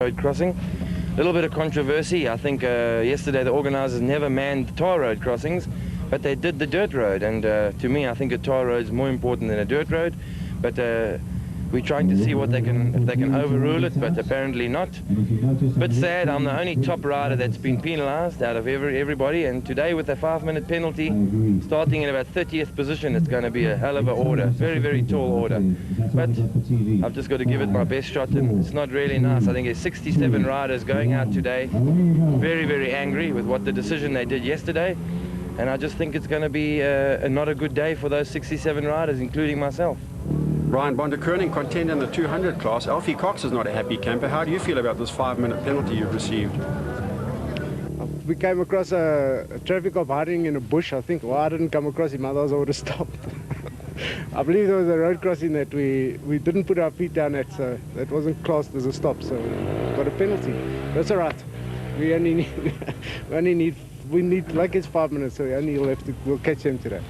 road crossing. A little bit of controversy. I think yesterday the organisers never manned tar road crossings, but they did the dirt road, and to me I think a tar road is more important than a dirt road. But we're trying to see what if they can overrule it, but apparently not. Bit sad, I'm the only top rider that's been penalised out of everybody, and today with a 5-minute penalty, starting in about 30th position, it's going to be a hell of an order. Very, very tall order. But I've just got to give it my best shot, and it's not really nice. I think there's 67 riders going out today, very, very angry with what the decision they did yesterday, and I just think it's going to be not a good day for those 67 riders, including myself. Brian Bonderkoning contend in the 200 class. Alfie Cox is not a happy camper. How do you feel about this 5-minute penalty you've received? We came across a traffic cop hiding in a bush, I think. Well, I didn't come across him, otherwise I would have stopped. I believe there was a road crossing that we didn't put our feet down at, so that wasn't classed as a stop, so we got a penalty. That's all right. We only need like it's 5 minutes, so we'll catch him today.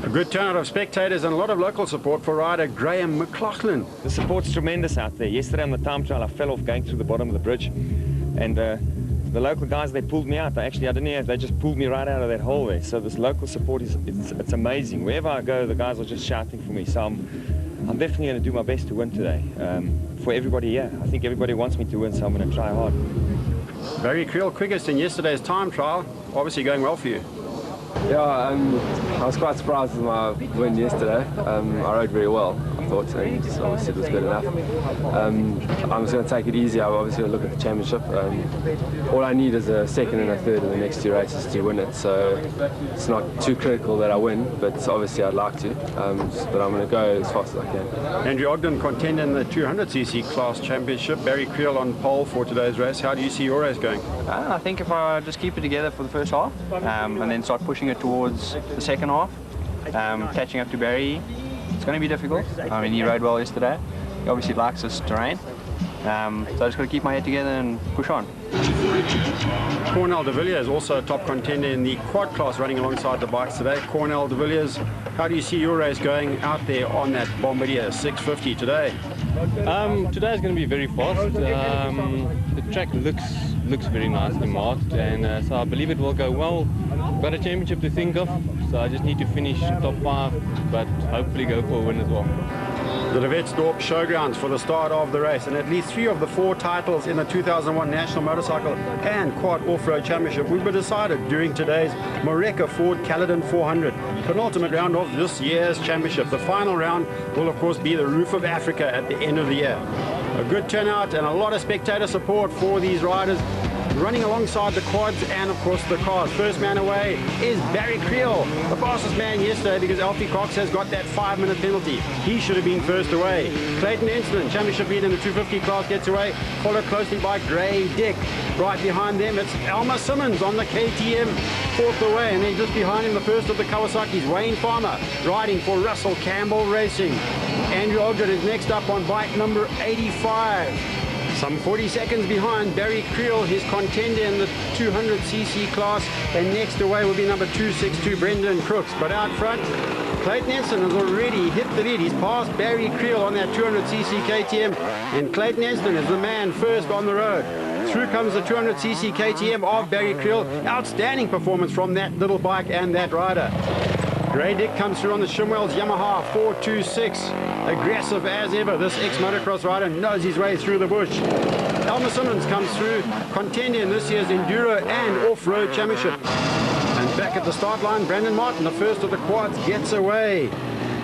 A good turnout of spectators and a lot of local support for rider Graham McLaughlin. The support's tremendous out there. Yesterday on the time trial I fell off going through the bottom of the bridge, and the local guys, they pulled me out. I didn't hear, they just pulled me right out of that hole there. So this local support it's amazing. Wherever I go, the guys are just shouting for me. So I'm definitely going to do my best to win today. For everybody here, I think everybody wants me to win, so I'm going to try hard. Barry Creel quickest in yesterday's time trial, obviously going well for you. Yeah, I was quite surprised with my win yesterday. I rode very well, I thought, and obviously it was good enough. I'm just going to take it easy. I'm obviously going to look at the championship. All I need is a second and a third in the next 2 races to win it, so it's not too critical that I win, but obviously I'd like to. But I'm going to go as fast as I can. Andrew Ogden contend in the 200cc class championship. Barry Creel on pole for today's race. How do you see your race going? I think if I just keep it together for the first half and then start pushing it towards the second half, catching up to Barry, it's going to be difficult. I mean, he rode well yesterday. He obviously likes this terrain. So I just got to keep my head together and push on. Cornell de Villiers also a top contender in the quad class running alongside the bikes today. Cornell de Villiers, how do you see your race going out there on that Bombardier 650 today? Today is going to be very fast. The track looks very nicely marked, and so I believe it will go well. Got a championship to think of, so I just need to finish top 5, but hopefully go for a win as well. The De Wetsdorp Showgrounds for the start of the race, and at least 3 of the 4 titles in the 2001 National Motorcycle and Quad Off-Road Championship will be decided during today's Moreka Ford Caledon 400, penultimate round of this year's championship. The final round will of course be the Roof of Africa at the end of the year. A good turnout and a lot of spectator support for these riders running alongside the quads and of course the cars. First man away is Barry Creel, the fastest man yesterday because Alfie Cox has got that 5-minute penalty. He should have been first away. Clayton Enslin, championship lead in the 250 class, gets away, followed closely by Gray Dick. Right behind them it's Elmer Simmons on the KTM, fourth away, and then just behind him the first of the Kawasaki's, Wayne Farmer, riding for Russell Campbell Racing. Andrew Ogden is next up on bike number 85. Some 40 seconds behind Barry Creel, his contender in the 200cc class, and next away will be number 262 Brendan Crooks. But out front, Clayton Ensign has already hit the lead. He's passed Barry Creel on that 200cc KTM, and Clayton Ensign is the man first on the road. Through comes the 200cc KTM of Barry Creel. Outstanding performance from that little bike and that rider. Grey Dick comes through on the Shimwell's Yamaha 426. Aggressive as ever, this ex-motocross rider knows his way through the bush. Elmer Simmons comes through, contending in this year's Enduro and Off-Road Championship. And back at the start line, Brandon Martin, the first of the quads, gets away.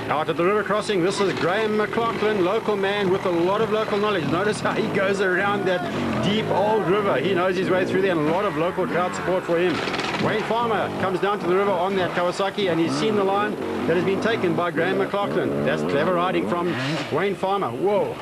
Out at the river crossing, this is Graham McLaughlin, local man with a lot of local knowledge. Notice how he goes around that deep old river. He knows his way through there, and a lot of local crowd support for him. Wayne Farmer comes down to the river on that Kawasaki, and he's seen the line that has been taken by Graham McLaughlin. That's clever riding from Wayne Farmer. Whoa!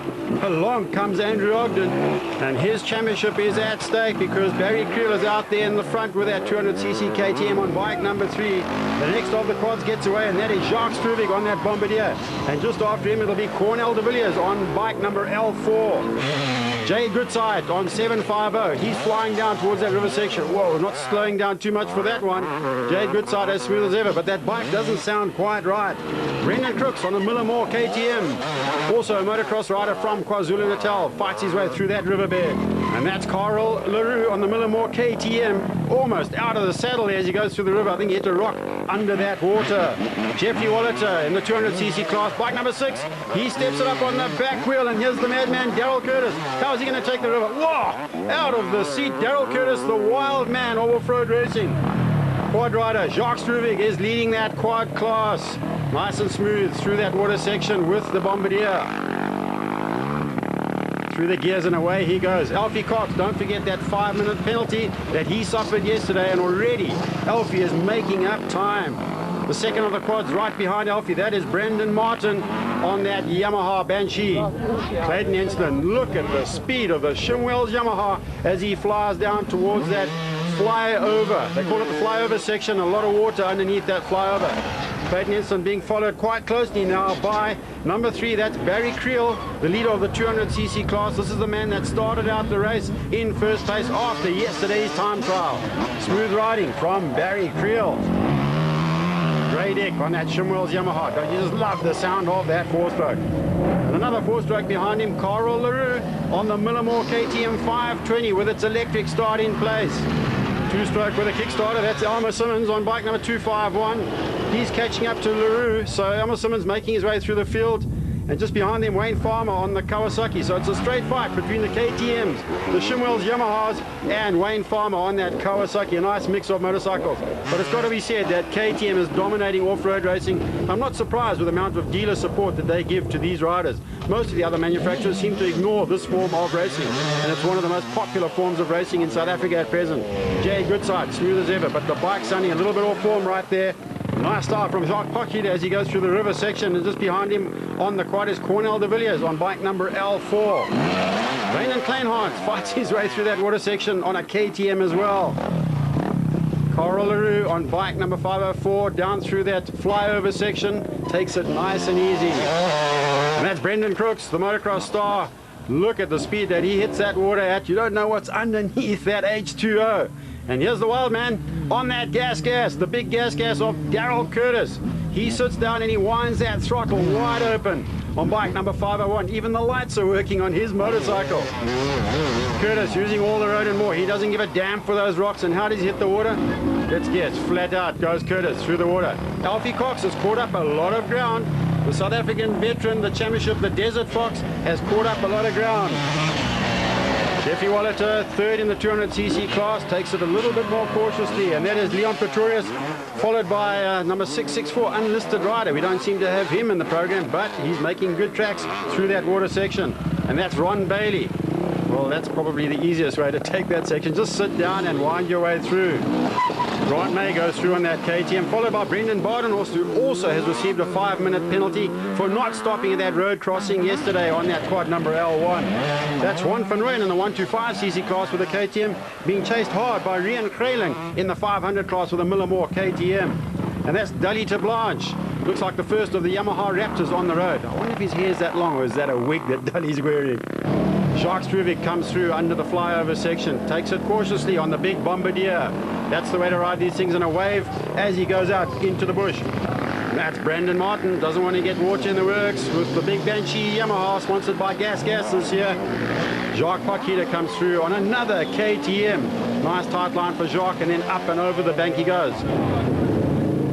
Along comes Andrew Ogden, and his championship is at stake because Barry Creel is out there in the front with that 200cc KTM on bike number 3. The next of the quads gets away, and that is Jacques Struvig on that Bombardier. And just after him, it'll be Cornell de Villiers on bike number L4. Jay Goodside on 750. He's flying down towards that river section. Whoa, not slowing down too much for that one. Jay Goodside as smooth as ever, but that bike doesn't sound quite right. Brendan Crooks on the Millimore KTM. Also a motocross rider from KwaZulu-Natal. Fights his way through that riverbed. And that's Carl LaRue on the Millimore KTM. Almost out of the saddle as he goes through the river. I think he hit a rock under that water. Jeffrey Wallater in the 200cc class. Bike number 6. He steps it up on the back wheel, and here's the madman, Daryl Curtis. How is he going to take the river? Whoa! Out of the seat, Daryl Curtis, the wild man of off-road racing. Quad rider Jacques Struvig is leading that quad class. Nice and smooth through that water section with the Bombardier. Through the gears and away he goes. Alfie Cox, don't forget that 5-minute penalty that he suffered yesterday, and already Alfie is making up time. The second of the quads right behind Alfie, that is Brendan Martin on that Yamaha Banshee. Caledon Enslin, look at the speed of the Shimwell's Yamaha as he flies down towards that flyover. They call it the flyover section, a lot of water underneath that flyover. Caledon Enslin being followed quite closely now by number 3, that's Barry Creel, the leader of the 200cc class. This is the man that started out the race in first place after yesterday's time trial. Smooth riding from Barry Creel. Grey deck on that Shimwell's Yamaha. Don't you just love the sound of that 4-stroke? And another 4-stroke behind him, Carl LaRue on the Millimore KTM 520 with its electric start in place. 2-stroke with a Kickstarter, that's Elmer Simmons on bike number 251. He's catching up to LaRue, so Elmer Simmons making his way through the field. And just behind them, Wayne Farmer on the Kawasaki. So it's a straight fight between the KTMs, the Shimwell's Yamahas, and Wayne Farmer on that Kawasaki. A nice mix of motorcycles. But it's got to be said that KTM is dominating off-road racing. I'm not surprised with the amount of dealer support that they give to these riders. Most of the other manufacturers seem to ignore this form of racing. And it's one of the most popular forms of racing in South Africa at present. Jay Goodside, smooth as ever, but the bike's sounding a little bit off form right there. Nice start from Jacques Pocket as he goes through the river section, and just behind him on the quad is Cornel de Villiers on bike number L4. Raymond Kleinhans fights his way through that water section on a KTM as well. Carl LaRue on bike number 504 down through that flyover section, takes it nice and easy. And that's Brendan Crooks, the motocross star. Look at the speed that he hits that water at. You don't know what's underneath that H2O. And here's the wild man on that gas, the big gas of Daryl Curtis. He sits down and he winds that throttle wide open on bike number 501. Even the lights are working on his motorcycle. Curtis using all the road and more. He doesn't give a damn for those rocks. And how does he hit the water? Let's guess. Flat out goes Curtis through the water. Alfie Cox has caught up a lot of ground. The South African veteran, the championship, the Desert Fox, has caught up a lot of ground. Jeffrey Wallater, third in the 200cc class, takes it a little bit more cautiously, and that is Leon Pretorius, followed by number 664, unlisted rider. We don't seem to have him in the program, but he's making good tracks through that water section, and that's Ron Bailey. Well, that's probably the easiest way to take that section. Just sit down and wind your way through. Grant May goes through on that KTM, followed by Brendan Badenhorst, who also has received a 5-minute penalty for not stopping at that road crossing yesterday on that quad number L1. That's Juan van Rooyen in the 125cc class with a KTM, being chased hard by Rian Kreling in the 500 class with a Millimore KTM. And that's Dali Blanche. Looks like the first of the Yamaha Raptors on the road. I wonder if his hair's that long, or is that a wig that Dali's wearing? Jacques Struvik comes through under the flyover section, takes it cautiously on the big Bombardier. That's the way to ride these things in a wave as he goes out into the bush. That's Brandon Martin, doesn't want to get water in the works with the big Banshee Yamaha, sponsored by Gas this year. Jacques Pakita comes through on another KTM. Nice tight line for Jacques, and then up and over the bank he goes.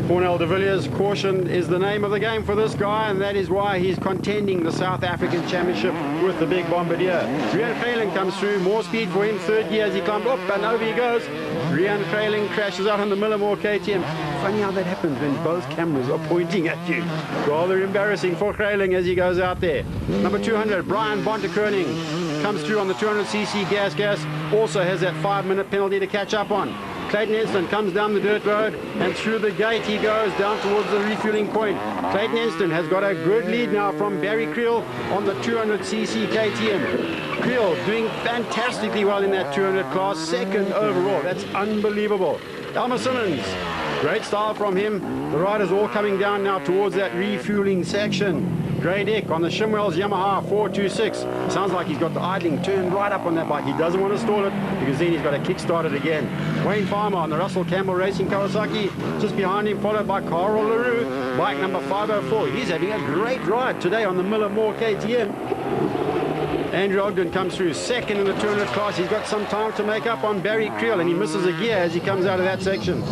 Cornel de Villiers, caution is the name of the game for this guy, and that is why he's contending the South African Championship with the big Bombardier. Rian Kreling comes through, more speed for him, third gear as he climbs up, and over he goes. Rian Kreling crashes out on the Millimore KTM. Funny how that happens when both cameras are pointing at you. Rather embarrassing for Kreling as he goes out there. Number 200, Brian Bontekoning, comes through on the 200cc gas, also has that 5-minute penalty to catch up on. Caledon Enslin comes down the dirt road, and through the gate he goes down towards the refueling point. Caledon Enslin has got a good lead now from Barry Creel on the 200cc KTM. Creel doing fantastically well in that 200 class, second overall. That's unbelievable. Elmer Simmons, great style from him. The riders all coming down now towards that refueling section. Grey Dick on the Shimwell's Yamaha 426. Sounds like he's got the idling turned right up on that bike. He doesn't want to stall it because then he's got to kickstart it again. Wayne Farmer on the Russell Campbell Racing Kawasaki. Just behind him, followed by Carl LaRue, bike number 504. He's having a great ride today on the Miller Moore KTM. Andrew Ogden comes through second in the 200 class. He's got some time to make up on Barry Creel, and he misses a gear as he comes out of that section.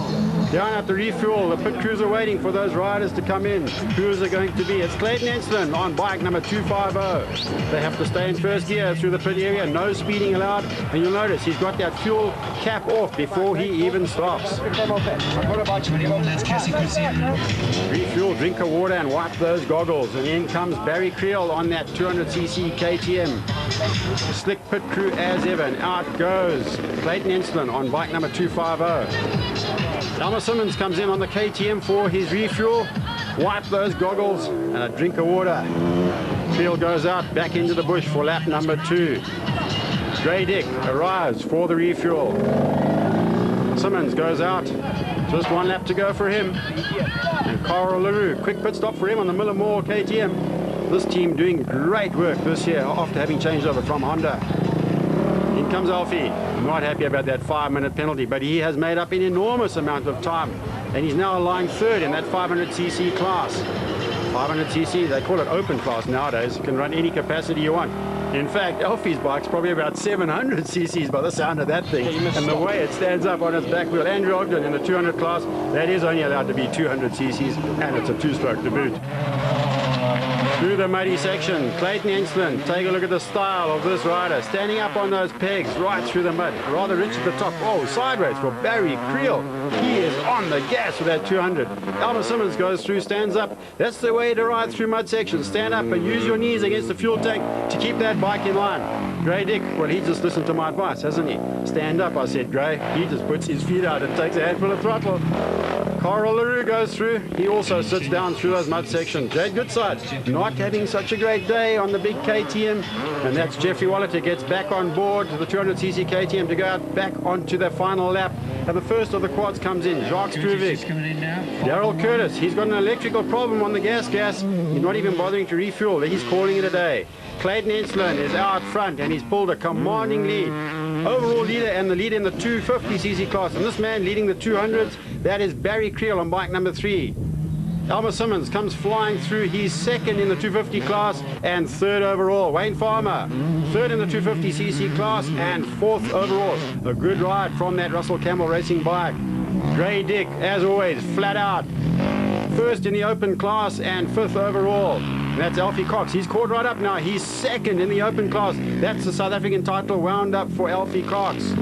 Down at the refuel, the pit crews are waiting for those riders to come in. Who are going to be? It's Clayton Enslin on bike number 250. They have to stay in first gear through the pit area, no speeding allowed, and you'll notice he's got that fuel cap off before he even stops. Refuel, drink of water and wipe those goggles, and in comes Barry Creel on that 200cc KTM. Slick pit crew as ever, and out goes Clayton Enslin on bike number 250. Elmer Simmons comes in on the KTM for his refuel. Wipe those goggles and a drink of water. Creel goes out back into the bush for lap number 2. Grey Dick arrives for the refuel. Simmons goes out. Just one lap to go for him. And Carl LaRue, quick pit stop for him on the Miller Moore KTM. This team doing great work this year after having changed over from Honda. In comes Alfie. Not happy about that 5-minute penalty, but he has made up an enormous amount of time, and he's now lying third in that 500cc class. 500cc, they call it open class nowadays. You can run any capacity you want. In fact, Alfie's bike's probably about 700 cc's by the sound of that thing, and the way it stands up on its back wheel. Andrew Ogden in the 200 class, that is only allowed to be 200 cc's, and it's a 2-stroke to boot. Through the muddy section, Clayton Enslin, take a look at the style of this rider, standing up on those pegs right through the mud, rather rich at the top. Oh, sideways for Barry Creel. He is on the gas with that 200. Elmer Simmons goes through, stands up. That's the way to ride through mud sections. Stand up and use your knees against the fuel tank to keep that bike in line. Grey Dick, well, he just listened to my advice, hasn't he? Stand up, I said, Grey. He just puts his feet out and takes a handful of throttle. Carl LaRue goes through. He also sits down through those mud sections. Jade Goodside, not having such a great day on the big KTM. And that's Jeffrey Wallater gets back on board to the 200cc KTM to go out back onto the final lap. And the first of the quads comes in, Jacques Struvik. Daryl Curtis, he's got an electrical problem on the gas. He's not even bothering to refuel. He's calling it a day. Clayton Enslin is out front, and he's pulled a commanding lead. Overall leader and the leader in the 250cc class. And this man leading the 200s, that is Barry Creel on bike number 3. Elmer Simmons comes flying through. He's second in the 250 class and third overall. Wayne Farmer, third in the 250cc class and fourth overall. A good ride from that Russell Campbell Racing bike. Grey Dick, as always, flat out. First in the open class and fifth overall. And that's Alfie Cox. He's caught right up now. He's second in the open class. That's the South African title wound up for Alfie Cox.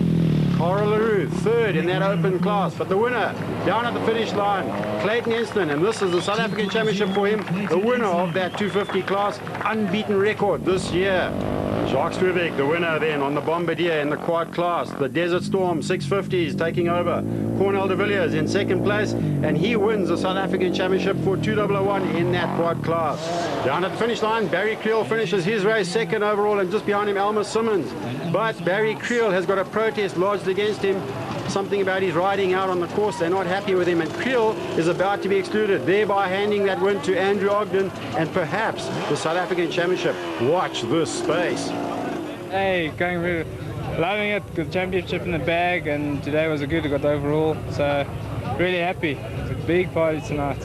Carl LaRue, third in that open class. But the winner, down at the finish line, Clayton Enslin. And this is the South African Championship for him. The winner of that 250 class. Unbeaten record this year. Jacques Struvik, the winner then on the Bombardier in the quad class. The Desert Storm 650s taking over. Cornel de Villiers in second place, and he wins the South African Championship for 2001 in that quad class. Down at the finish line, Barry Creel finishes his race second overall, and just behind him, Elmer Simmons. But Barry Creel has got a protest lodged against him. Something about his riding out on the course. They're not happy with him, and Creel is about to be excluded, thereby handing that win to Andrew Ogden and perhaps the South African Championship. Watch this space. Hey, going really loving it. Got the championship in the bag, and today was a good. I got the overall, so really happy. It's a big party tonight.